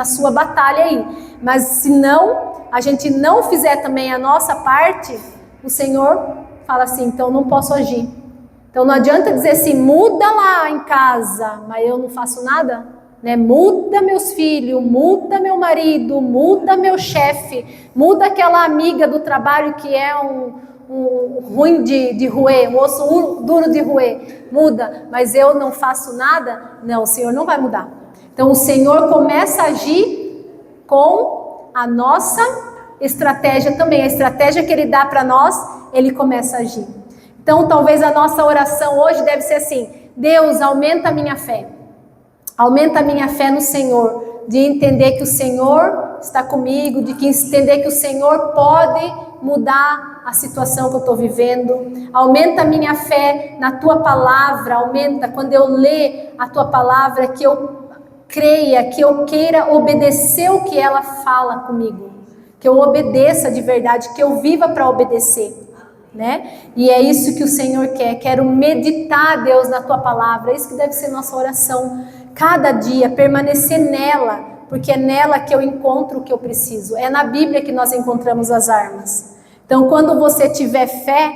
sua batalha aí. Mas se não, a gente não fizer também a nossa parte, o Senhor fala assim: então não posso agir. Então não adianta dizer assim: muda lá em casa, mas eu não faço nada, né? Muda meus filhos, muda meu marido, muda meu chefe, muda aquela amiga do trabalho que é um ruim de roer, um osso duro de roer, muda, mas eu não faço nada. Não, o Senhor não vai mudar. Então o Senhor começa a agir com a nossa estratégia também. A estratégia que ele dá para nós, ele começa a agir. Então, talvez a nossa oração hoje deve ser assim: Deus, aumenta a minha fé. Aumenta a minha fé no Senhor, de entender que o Senhor está comigo, de entender que o Senhor pode mudar a situação que eu estou vivendo. Aumenta a minha fé na Tua palavra, aumenta quando eu ler a Tua palavra, que eu creia, que eu queira obedecer o que ela fala comigo, que eu obedeça de verdade, que eu viva para obedecer, né? E é isso que o Senhor quer. Quero meditar, Deus, na Tua palavra. É isso que deve ser nossa oração cada dia, permanecer nela, porque é nela que eu encontro o que eu preciso. É na Bíblia que nós encontramos as armas. Então, quando você tiver fé,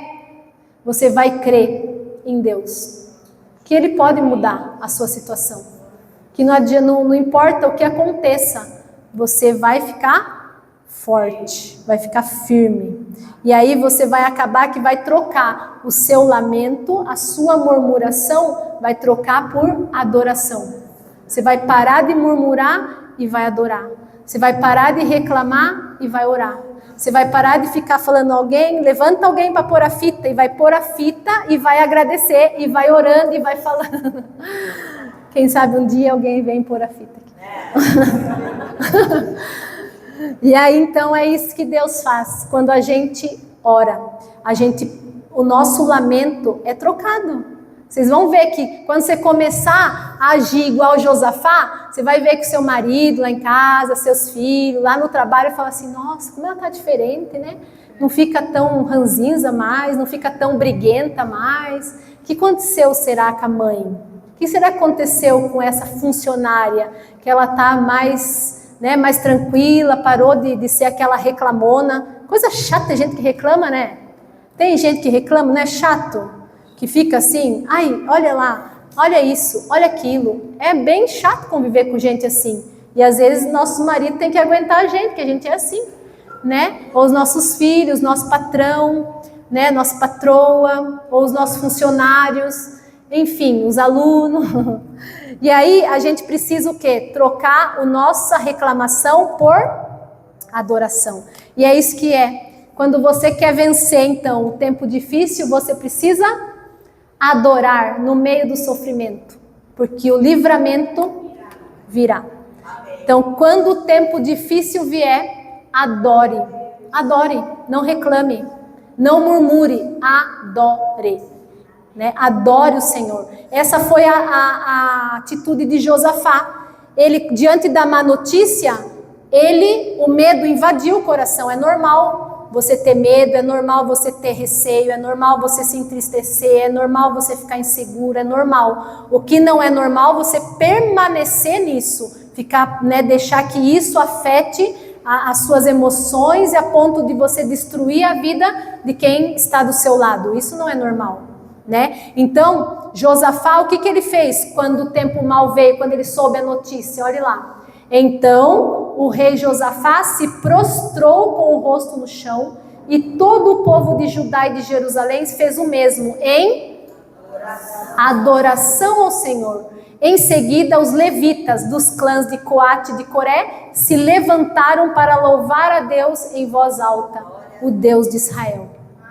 você vai crer em Deus, que Ele pode mudar a sua situação, que não importa o que aconteça, você vai ficar forte, vai ficar firme. E aí você vai acabar que vai trocar o seu lamento, a sua murmuração, vai trocar por adoração. Você vai parar de murmurar e vai adorar. Você vai parar de reclamar e vai orar. Você vai parar de ficar falando alguém, levanta alguém para pôr a fita e vai pôr a fita e vai agradecer e vai orando e vai falando. Quem sabe um dia alguém vem pôr a fita aqui. E aí então é isso que Deus faz. Quando a gente ora, o nosso lamento é trocado. Vocês vão ver que quando você começar a agir igual Josafá, você vai ver que seu marido lá em casa, seus filhos, lá no trabalho, fala assim: nossa, como ela tá diferente, né? Não fica tão ranzinza mais, não fica tão briguenta mais. O que aconteceu será com a mãe? O que será que aconteceu com essa funcionária? Que ela tá mais tranquila, parou de ser aquela reclamona. Coisa chata, tem gente que reclama, né? Tem gente que reclama, não é chato? Que fica assim, ai, olha lá, olha isso, olha aquilo. É bem chato conviver com gente assim. E às vezes nosso marido tem que aguentar a gente, que a gente é assim, né? Ou os nossos filhos, nosso patrão, né? Nossa patroa, ou os nossos funcionários, enfim, os alunos. E aí a gente precisa o quê? Trocar a nossa reclamação por adoração. E é isso que é. Quando você quer vencer, então, o tempo difícil, você precisa adorar no meio do sofrimento, porque o livramento virá. Então, quando o tempo difícil vier, adore, não reclame, não murmure, adore, né? Adore o Senhor. Essa foi a atitude de Josafá. Ele, diante da má notícia, o medo invadiu o coração. É normal você ter medo, é normal você ter receio, é normal você se entristecer, é normal você ficar inseguro, é normal. O que não é normal, você permanecer nisso, deixar que isso afete as suas emoções e a ponto de você destruir a vida de quem está do seu lado. Isso não é normal, né? Então, Josafá, o que ele fez quando o tempo mal veio, quando ele soube a notícia? Olha lá. Então o rei Josafá se prostrou com o rosto no chão, e todo o povo de Judá e de Jerusalém fez o mesmo em adoração ao Senhor. Em seguida, os levitas dos clãs de Coate e de Coré se levantaram para louvar a Deus em voz alta, o Deus de Israel.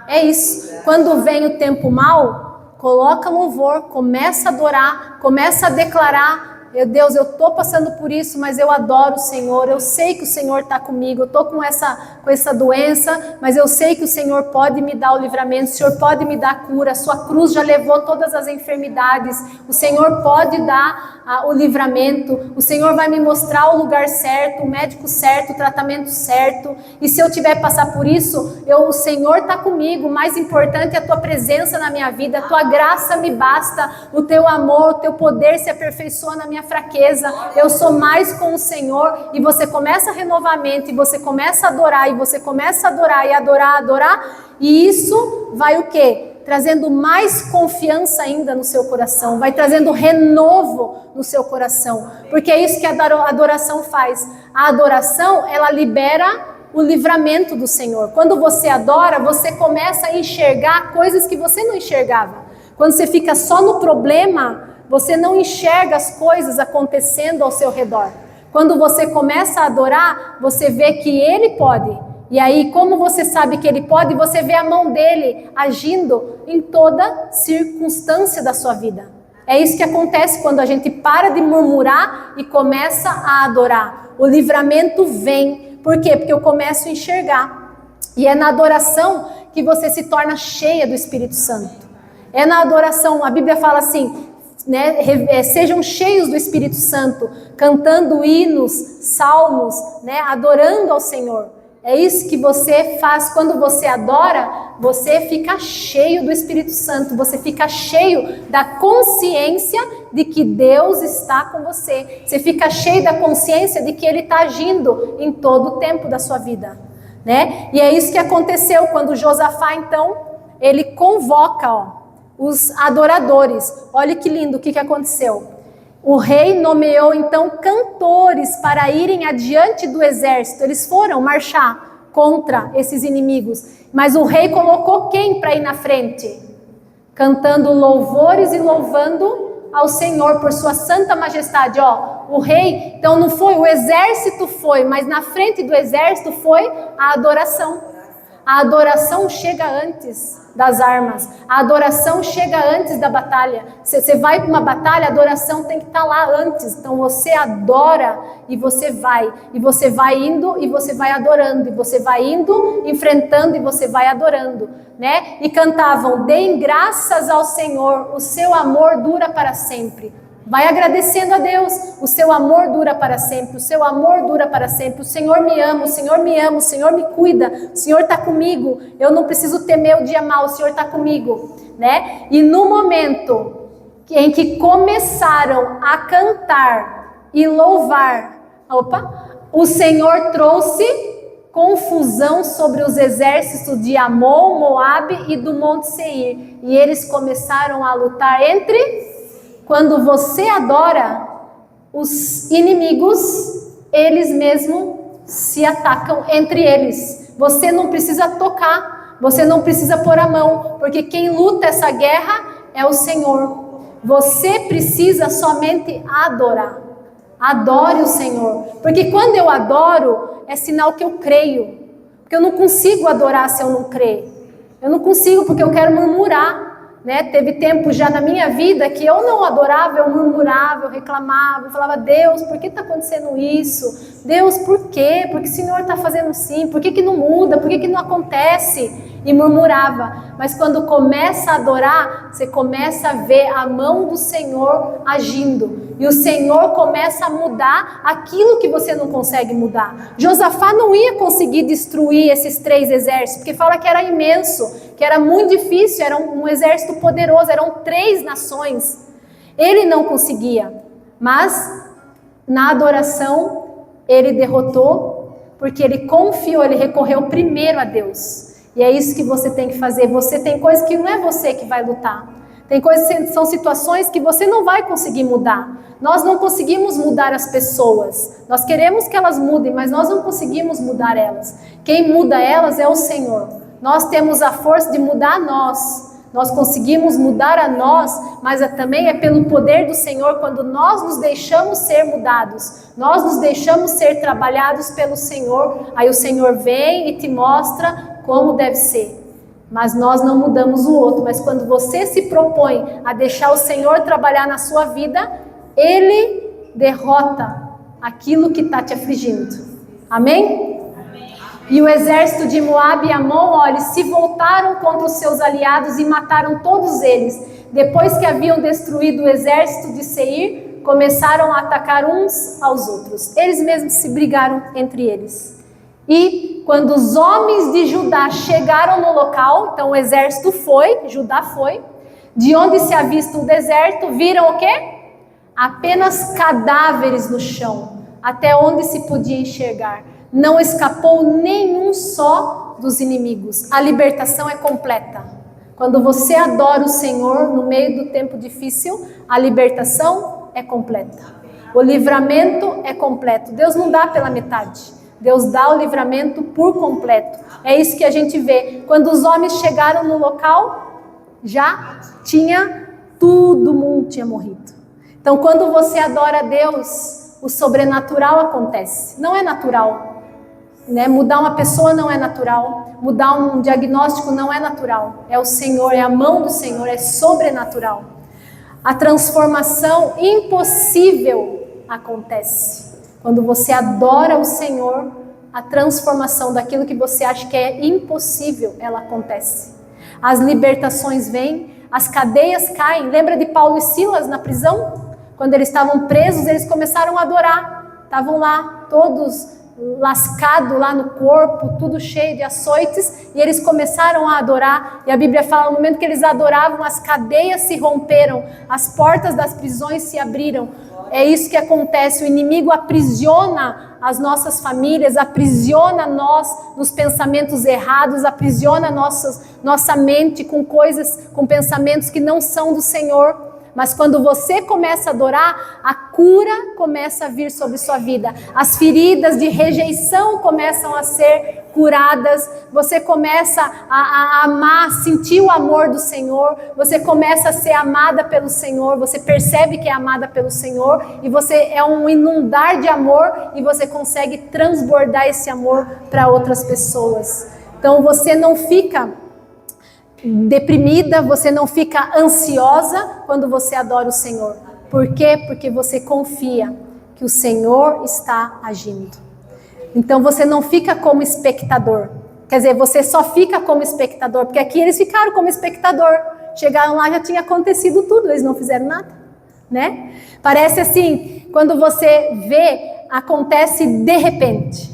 É isso. Quando vem o tempo mau, coloca louvor, começa a adorar, começa a declarar: meu Deus, eu estou passando por isso, mas eu adoro o Senhor, eu sei que o Senhor está comigo, eu estou com essa doença, mas eu sei que o Senhor pode me dar o livramento, o Senhor pode me dar a cura, a sua cruz já levou todas as enfermidades, o Senhor pode dar o livramento, o Senhor vai me mostrar o lugar certo, o médico certo, o tratamento certo, e se eu tiver que passar por isso, o Senhor está comigo, o mais importante é a tua presença na minha vida, a tua graça me basta, o teu amor, o teu poder se aperfeiçoa na minha fraqueza, eu sou mais com o Senhor. E você começa a renovar a mente, e você começa a adorar, e você começa a adorar, e adorar, e isso vai o quê? Trazendo mais confiança ainda no seu coração, vai trazendo renovo no seu coração, porque é isso que a adoração faz. A adoração, ela libera o livramento do Senhor. Quando você adora, você começa a enxergar coisas que você não enxergava. Quando você fica só no problema, você não enxerga as coisas acontecendo ao seu redor. Quando você começa a adorar, você vê que Ele pode. E aí, como você sabe que ele pode, você vê a mão dele agindo em toda circunstância da sua vida. É isso que acontece quando a gente para de murmurar e começa a adorar. O livramento vem. Por quê? Porque eu começo a enxergar. E é na adoração que você se torna cheia do Espírito Santo. É na adoração, a Bíblia fala assim, né, sejam cheios do Espírito Santo, cantando hinos, salmos, né, adorando ao Senhor. É isso que você faz. Quando você adora, você fica cheio do Espírito Santo, você fica cheio da consciência de que Deus está com você. Você fica cheio da consciência de que Ele está agindo em todo o tempo da sua vida, né? E é isso que aconteceu quando Josafá, então, ele convoca, os adoradores. Olha que lindo o que aconteceu. O rei nomeou então cantores para irem adiante do exército. Eles foram marchar contra esses inimigos. Mas o rei colocou quem para ir na frente? Cantando louvores e louvando ao Senhor por sua santa majestade. O rei, então não foi, o exército foi, mas na frente do exército foi a adoração. A adoração chega antes das armas. A adoração chega antes da batalha. Você vai para uma batalha, a adoração tem que estar lá antes. Então você adora e você vai. E você vai indo e você vai adorando. E você vai indo, enfrentando e você vai adorando, né? E cantavam: deem graças ao Senhor, o seu amor dura para sempre. Vai agradecendo a Deus, o seu amor dura para sempre, o seu amor dura para sempre, o Senhor me ama, o Senhor me ama, o Senhor me cuida, o Senhor está comigo, eu não preciso temer o dia mau, o Senhor está comigo, né? E no momento em que começaram a cantar e louvar, o Senhor trouxe confusão sobre os exércitos de Amon, Moabe e do Monte Seir, e eles começaram a lutar entre... Quando você adora, os inimigos, eles mesmos se atacam entre eles. Você não precisa tocar, você não precisa pôr a mão, porque quem luta essa guerra é o Senhor. Você precisa somente adorar. Adore o Senhor, porque quando eu adoro, é sinal que eu creio. Porque eu não consigo adorar se eu não crer. Eu não consigo porque eu quero murmurar. Né? Teve tempo já na minha vida que eu não adorava, eu murmurava, eu reclamava, eu falava: Deus, por que está acontecendo isso? Deus, por quê? Por que o Senhor está fazendo assim? Por que não muda? Por que não acontece? E murmurava. Mas quando começa a adorar, você começa a ver a mão do Senhor agindo. E o Senhor começa a mudar aquilo que você não consegue mudar. Josafá não ia conseguir destruir esses 3 exércitos, porque fala que era imenso, que era muito difícil, era um exército poderoso, eram 3 nações. Ele não conseguia, mas na adoração ele derrotou, porque ele confiou, ele recorreu primeiro a Deus. E é isso que você tem que fazer. Você tem coisas que não é você que vai lutar. Tem coisas que são situações que você não vai conseguir mudar. Nós não conseguimos mudar as pessoas. Nós queremos que elas mudem, mas nós não conseguimos mudar elas. Quem muda elas é o Senhor. Nós temos a força de mudar nós. Nós conseguimos mudar a nós, mas também é pelo poder do Senhor quando nós nos deixamos ser mudados. Nós nos deixamos ser trabalhados pelo Senhor. Aí o Senhor vem e te mostra como deve ser. Mas nós não mudamos o outro. Mas quando você se propõe a deixar o Senhor trabalhar na sua vida, Ele derrota aquilo que está te afligindo. Amém? E o exército de Moabe e Amon, olha, se voltaram contra os seus aliados e mataram todos eles. Depois que haviam destruído o exército de Seir, começaram a atacar uns aos outros. Eles mesmos se brigaram entre eles. E quando os homens de Judá chegaram no local, então o exército foi, Judá foi, de onde se avista o deserto, viram o quê? Apenas cadáveres no chão, até onde se podia enxergar. Não escapou nenhum só dos inimigos. A libertação é completa. Quando você adora o Senhor no meio do tempo difícil, a libertação é completa. O livramento é completo. Deus não dá pela metade. Deus dá o livramento por completo. É isso que a gente vê. Quando os homens chegaram no local, já tinha todo mundo tinha morrido. Então, quando você adora a Deus, o sobrenatural acontece. Não é natural. né? Mudar uma pessoa não é natural, mudar um diagnóstico não é natural. É o Senhor, é a mão do Senhor, é sobrenatural. A transformação impossível acontece. Quando você adora o Senhor, a transformação daquilo que você acha que é impossível, ela acontece. As libertações vêm, as cadeias caem. Lembra de Paulo e Silas na prisão? Quando eles estavam presos, eles começaram a adorar. Estavam lá todos lascados lá no corpo, tudo cheio de açoites, e eles começaram a adorar. E a Bíblia fala, no momento que eles adoravam, as cadeias se romperam, as portas das prisões se abriram. É isso que acontece, o inimigo aprisiona as nossas famílias, aprisiona nós nos pensamentos errados, aprisiona nossa mente com coisas, com pensamentos que não são do Senhor. Mas quando você começa a adorar, a cura começa a vir sobre sua vida. As feridas de rejeição começam a ser curadas. Você começa a amar, sentir o amor do Senhor. Você começa a ser amada pelo Senhor. Você percebe que é amada pelo Senhor. E você é um inundar de amor. E você consegue transbordar esse amor para outras pessoas. Então você não fica deprimida, você não fica ansiosa quando você adora o Senhor. Por quê? Porque você confia que o Senhor está agindo. Então você não fica como espectador. Quer dizer, você só fica como espectador, porque aqui eles ficaram como espectador. Chegaram lá, já tinha acontecido tudo, eles não fizeram nada, né? Parece assim, quando você vê, acontece de repente,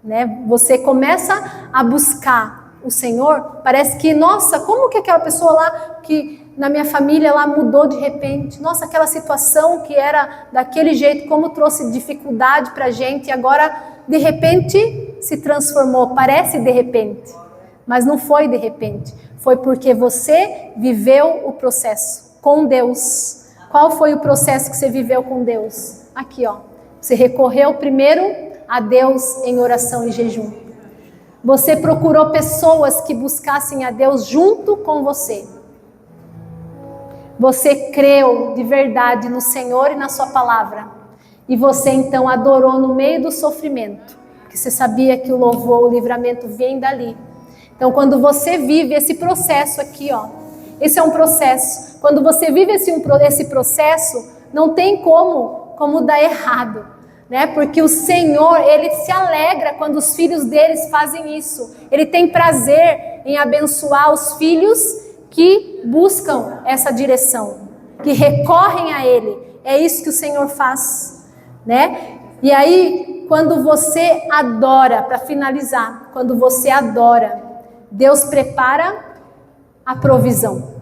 né? Você começa a buscar o Senhor, parece que, nossa, como que aquela pessoa lá, que na minha família lá mudou de repente, nossa, aquela situação que era daquele jeito, como trouxe dificuldade pra gente, e agora de repente se transformou, parece de repente, mas não foi de repente, foi porque você viveu o processo com Deus. Qual foi o processo que você viveu com Deus? Aqui, ó, você recorreu primeiro a Deus em oração e jejum. Você procurou pessoas que buscassem a Deus junto com você. Você creu de verdade no Senhor e na sua palavra. E você então adorou no meio do sofrimento. Porque você sabia que o louvor, o livramento vem dali. Então quando você vive esse processo aqui, ó. Esse é um processo. Quando você vive esse processo, não tem como dar errado. Né? Porque o Senhor, Ele se alegra quando os filhos deles fazem isso. Ele tem prazer em abençoar os filhos que buscam essa direção, que recorrem a Ele. É isso que o Senhor faz, né? E aí, quando você adora, para finalizar, quando você adora, Deus prepara a provisão.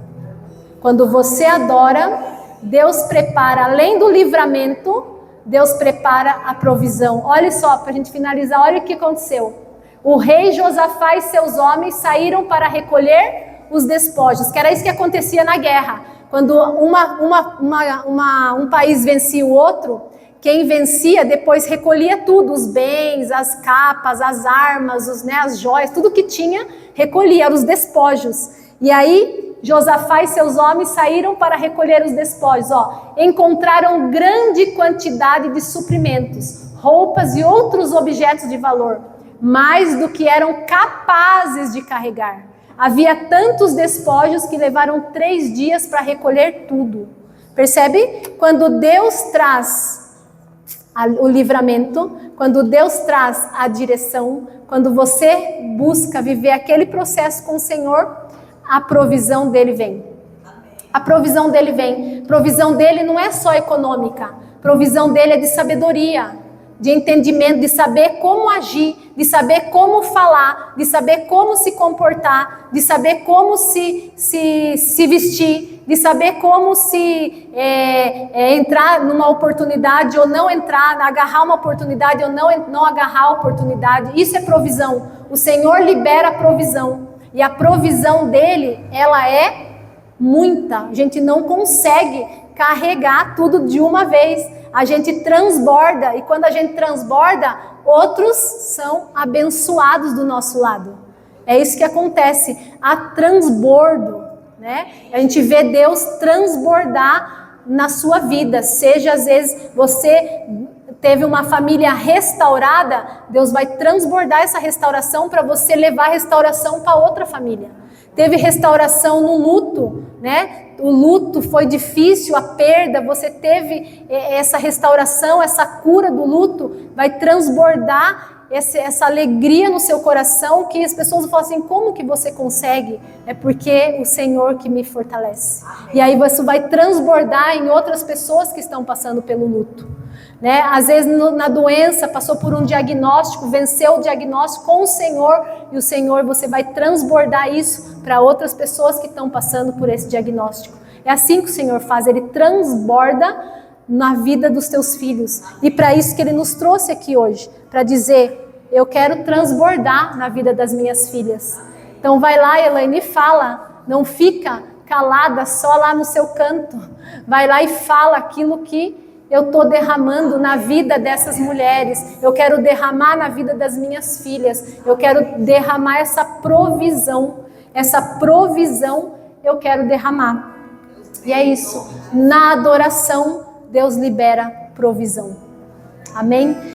Quando você adora, Deus prepara, além do livramento, Deus prepara a provisão. Olha só, para a gente finalizar, olha o que aconteceu. O rei Josafá e seus homens saíram para recolher os despojos, que era isso que acontecia na guerra. Quando um país vencia o outro, quem vencia depois recolhia tudo, os bens, as capas, as armas, as joias, tudo que tinha, recolhia, eram os despojos. E aí Josafá e seus homens saíram para recolher os despojos. Encontraram grande quantidade de suprimentos, roupas e outros objetos de valor, mais do que eram capazes de carregar. Havia tantos despojos que levaram 3 dias para recolher tudo. Percebe? Quando Deus traz o livramento, quando Deus traz a direção, quando você busca viver aquele processo com o Senhor, a provisão dele vem. A provisão dele vem. Provisão dele não é só econômica. Provisão dele é de sabedoria, de entendimento, de saber como agir, de saber como falar, de saber como se comportar, de saber como se vestir, de saber como entrar numa oportunidade ou não entrar, agarrar uma oportunidade ou não agarrar a oportunidade. Isso é provisão. O Senhor libera a provisão. E a provisão dele, ela é muita. A gente não consegue carregar tudo de uma vez. A gente transborda. E quando a gente transborda, outros são abençoados do nosso lado. É isso que acontece. Há transbordo, né? A gente vê Deus transbordar na sua vida. Seja, às vezes, você teve uma família restaurada, Deus vai transbordar essa restauração para você levar a restauração para outra família. Teve restauração no luto, né? O luto foi difícil, a perda, você teve essa restauração, essa cura do luto, vai transbordar essa alegria no seu coração, que as pessoas vão falar assim, como que você consegue? É porque o Senhor que me fortalece. E aí isso vai transbordar em outras pessoas que estão passando pelo luto. Né? Às vezes na doença, passou por um diagnóstico, venceu o diagnóstico com o Senhor, e o Senhor, você vai transbordar isso para outras pessoas que estão passando por esse diagnóstico. É assim que o Senhor faz, Ele transborda na vida dos teus filhos. E para isso que Ele nos trouxe aqui hoje, para dizer, eu quero transbordar na vida das minhas filhas. Então vai lá, Elaine, e fala, não fica calada só lá no seu canto. Vai lá e fala aquilo que eu estou derramando na vida dessas mulheres. Eu quero derramar na vida das minhas filhas. Eu quero derramar essa provisão. Essa provisão eu quero derramar. E é isso. Na adoração, Deus libera provisão. Amém?